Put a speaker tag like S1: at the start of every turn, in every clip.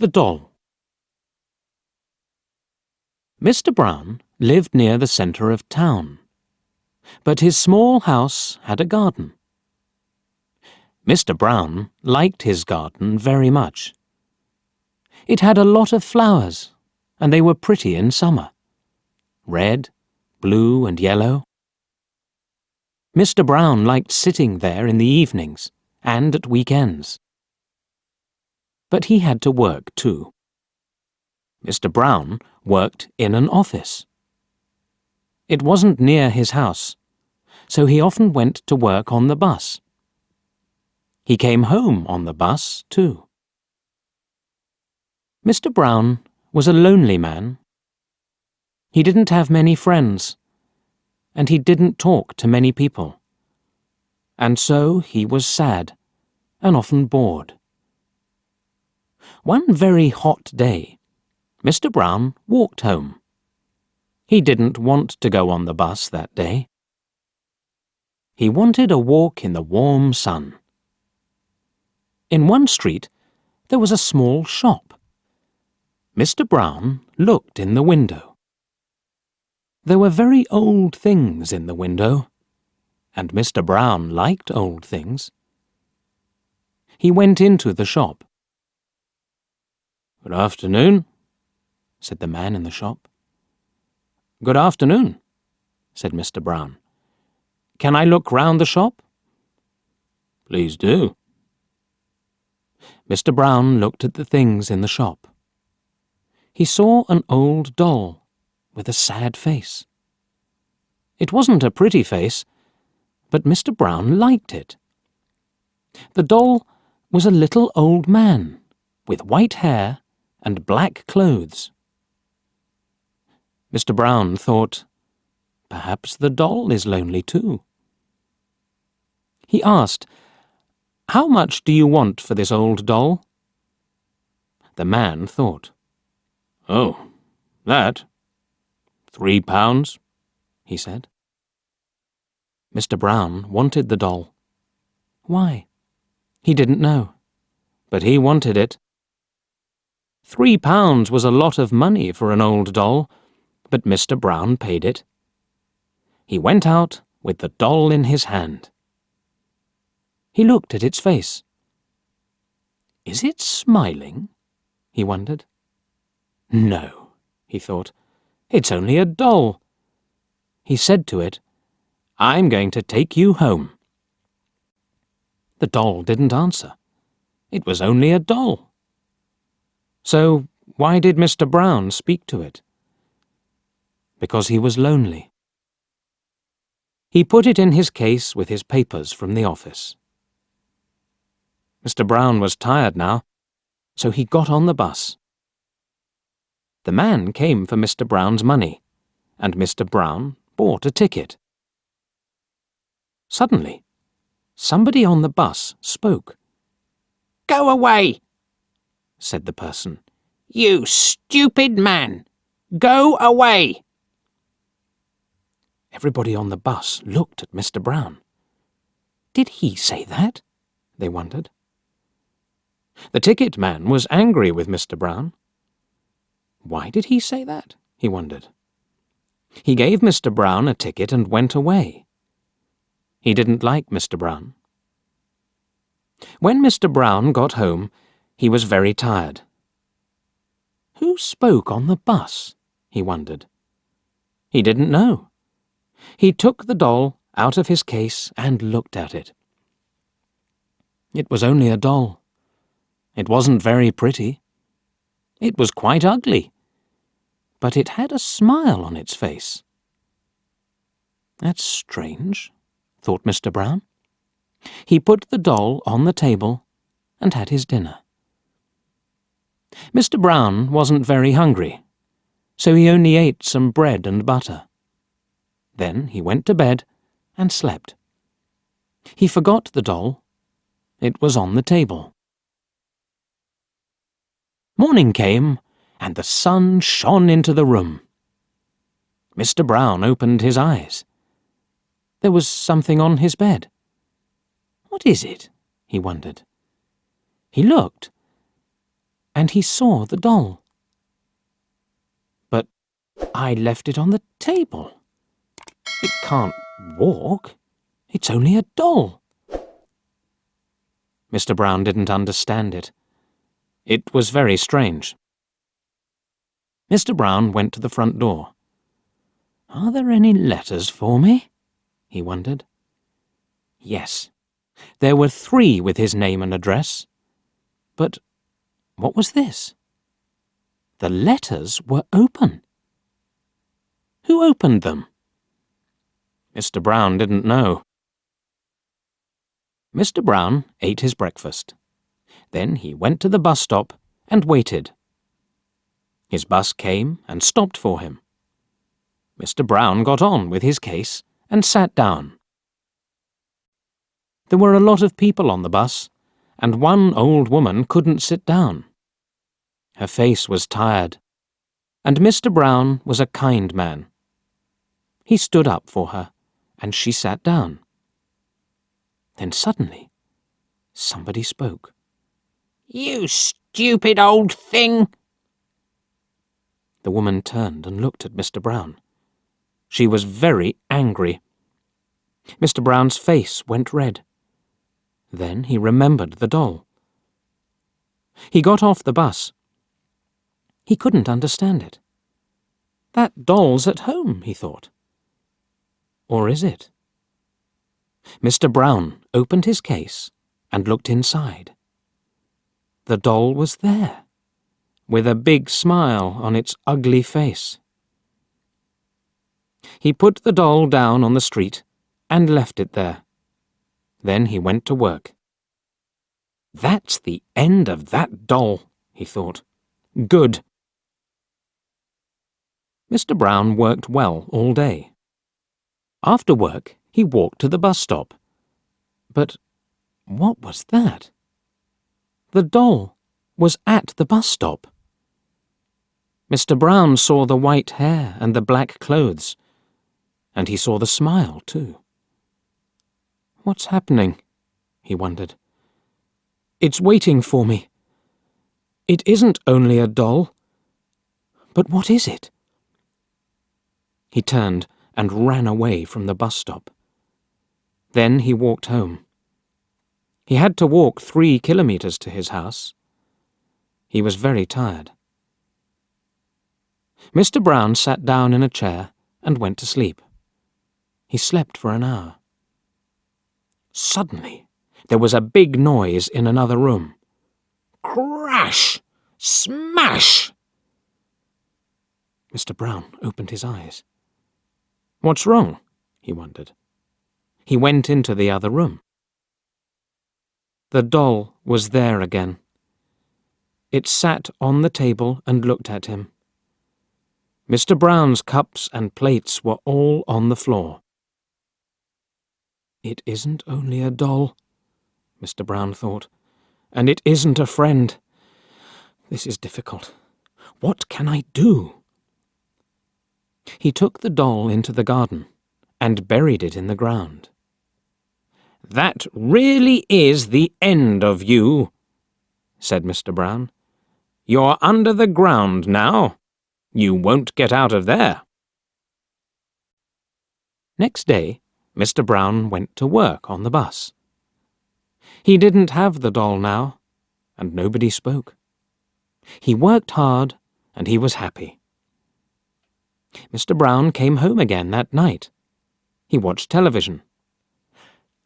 S1: The Doll. Mr. Brown lived near the centre of town, but his small house had a garden. Mr. Brown liked his garden very much. It had a lot of flowers, and they were pretty in summer. Red, blue and yellow. Mr. Brown liked sitting there in the evenings and at weekends. But he had to work too. Mr. Brown worked in an office. It wasn't near his house, so he often went to work on the bus. He came home on the bus too. Mr. Brown was a lonely man. He didn't have many friends, and he didn't talk to many people. And so he was sad and often bored. One very hot day, Mr. Brown walked home. He didn't want to go on the bus that day. He wanted a walk in the warm sun. In one street, there was a small shop. Mr. Brown looked in the window. There were very old things in the window, and Mr. Brown liked old things. He went into the shop. "Good afternoon," said the man in the shop. "Good afternoon," said Mr. Brown. "Can I look round the shop?" "Please do." Mr. Brown looked at the things in the shop. He saw an old doll with a sad face. It wasn't a pretty face, but Mr. Brown liked it. The doll was a little old man with white hair and black clothes. Mr. Brown thought, perhaps the doll is lonely too. He asked, "How much do you want for this old doll?" The man thought. "Oh, that? £3, he said. Mr. Brown wanted the doll. Why? He didn't know, but he wanted it. £3 was a lot of money for an old doll, but Mr. Brown paid it. He went out with the doll in his hand. He looked at its face. Is it smiling? He wondered. No, he thought. It's only a doll. He said to it, "I'm going to take you home." The doll didn't answer. It was only a doll. So why did Mr. Brown speak to it? Because he was lonely. He put it in his case with his papers from the office. Mr. Brown was tired now, so he got on the bus. The man came for Mr. Brown's money, and Mr. Brown bought a ticket. Suddenly, somebody on the bus spoke. "Go away," said the person. "You stupid man! Go away!" Everybody on the bus looked at Mr. Brown. Did he say that? They wondered. The ticket man was angry with Mr. Brown. Why did he say that? He wondered. He gave Mr. Brown a ticket and went away. He didn't like Mr. Brown. When Mr. Brown got home, he was very tired. Who spoke on the bus? He wondered. He didn't know. He took the doll out of his case and looked at it. It was only a doll. It wasn't very pretty. It was quite ugly. But it had a smile on its face. That's strange, thought Mr. Brown. He put the doll on the table and had his dinner. Mr. Brown wasn't very hungry, so he only ate some bread and butter. Then he went to bed and slept. He forgot the doll. It was on the table. Morning came, and the sun shone into the room. Mr. Brown opened his eyes. There was something on his bed. What is it? He wondered. He looked, and and he saw the doll. "But I left it on the table. It can't walk. It's only a doll." Mr. Brown didn't understand it. It was very strange. Mr. Brown went to the front door. "Are there any letters for me?" he wondered. Yes, there were 3 with his name and address. But what was this? The letters were open. Who opened them? Mr. Brown didn't know. Mr. Brown ate his breakfast. Then he went to the bus stop and waited. His bus came and stopped for him. Mr. Brown got on with his case and sat down. There were a lot of people on the bus, and one old woman couldn't sit down. Her face was tired, and Mr. Brown was a kind man. He stood up for her, and she sat down. Then suddenly, somebody spoke. "You stupid old thing!" The woman turned and looked at Mr. Brown. She was very angry. Mr. Brown's face went red. Then he remembered the doll. He got off the bus. He couldn't understand it. That doll's at home, he thought. Or is it? Mr. Brown opened his case and looked inside. The doll was there, with a big smile on its ugly face. He put the doll down on the street and left it there. Then he went to work. "That's the end of that doll," he thought. "Good." Mr. Brown worked well all day. After work, he walked to the bus stop. But what was that? The doll was at the bus stop. Mr. Brown saw the white hair and the black clothes, and he saw the smile too. "What's happening?" he wondered. "It's waiting for me. It isn't only a doll. But what is it?" He turned and ran away from the bus stop. Then he walked home. He had to walk 3 kilometers to his house. He was very tired. Mr. Brown sat down in a chair and went to sleep. He slept for an hour. Suddenly, there was a big noise in another room. Crash! Smash! Mr. Brown opened his eyes. "What's wrong?" he wondered. He went into the other room. The doll was there again. It sat on the table and looked at him. Mr. Brown's cups and plates were all on the floor. "It isn't only a doll," Mr. Brown thought, "and it isn't a friend. This is difficult. What can I do?" He took the doll into the garden and buried it in the ground. "That really is the end of you," said Mr. Brown. "You're under the ground now. You won't get out of there." Next day, Mr. Brown went to work on the bus. He didn't have the doll now, and nobody spoke. He worked hard, and he was happy. Mr. Brown came home again that night. He watched television.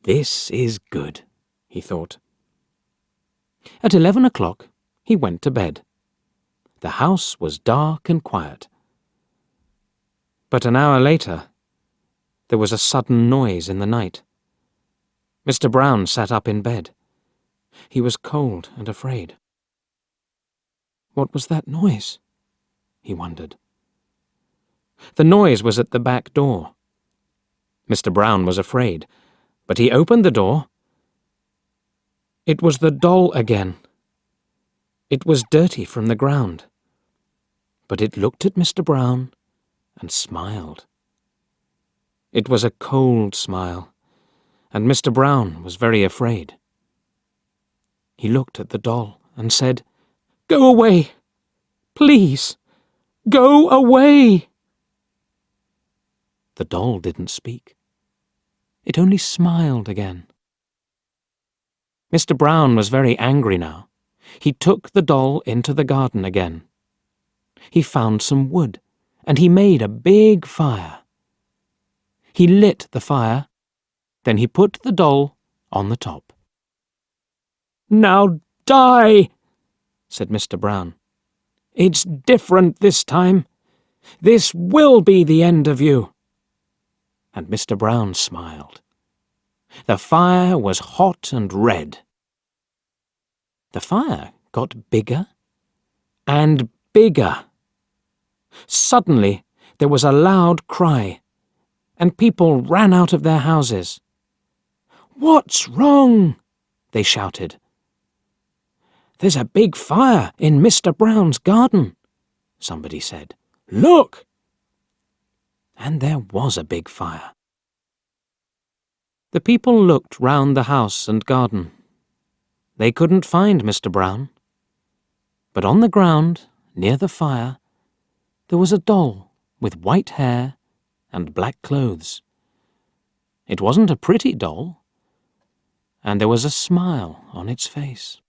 S1: "This is good," he thought. At 11 o'clock, he went to bed. The house was dark and quiet. But an hour later, there was a sudden noise in the night. Mr. Brown sat up in bed. He was cold and afraid. What was that noise? He wondered. The noise was at the back door. Mr. Brown was afraid, but he opened the door. It was the doll again. It was dirty from the ground, but it looked at Mr. Brown and smiled. It was a cold smile, and Mr. Brown was very afraid. He looked at the doll and said, Go away! Please, go away!" The doll didn't speak. It only smiled again. Mr. Brown was very angry now. He took the doll into the garden again. He found some wood, and he made a big fire. He lit the fire, then he put the doll on the top. "Now die," said Mr. Brown. "It's different this time. This will be the end of you." And Mr. Brown smiled. The fire was hot and red. The fire got bigger and bigger. Suddenly there was a loud cry, and people ran out of their houses. "What's wrong?" they shouted. "There's a big fire in Mr. Brown's garden," somebody said. "Look!" And there was a big fire. The people looked round the house and garden. They couldn't find Mr. Brown. But on the ground, near the fire, there was a doll with white hair and black clothes. It wasn't a pretty doll, and there was a smile on its face.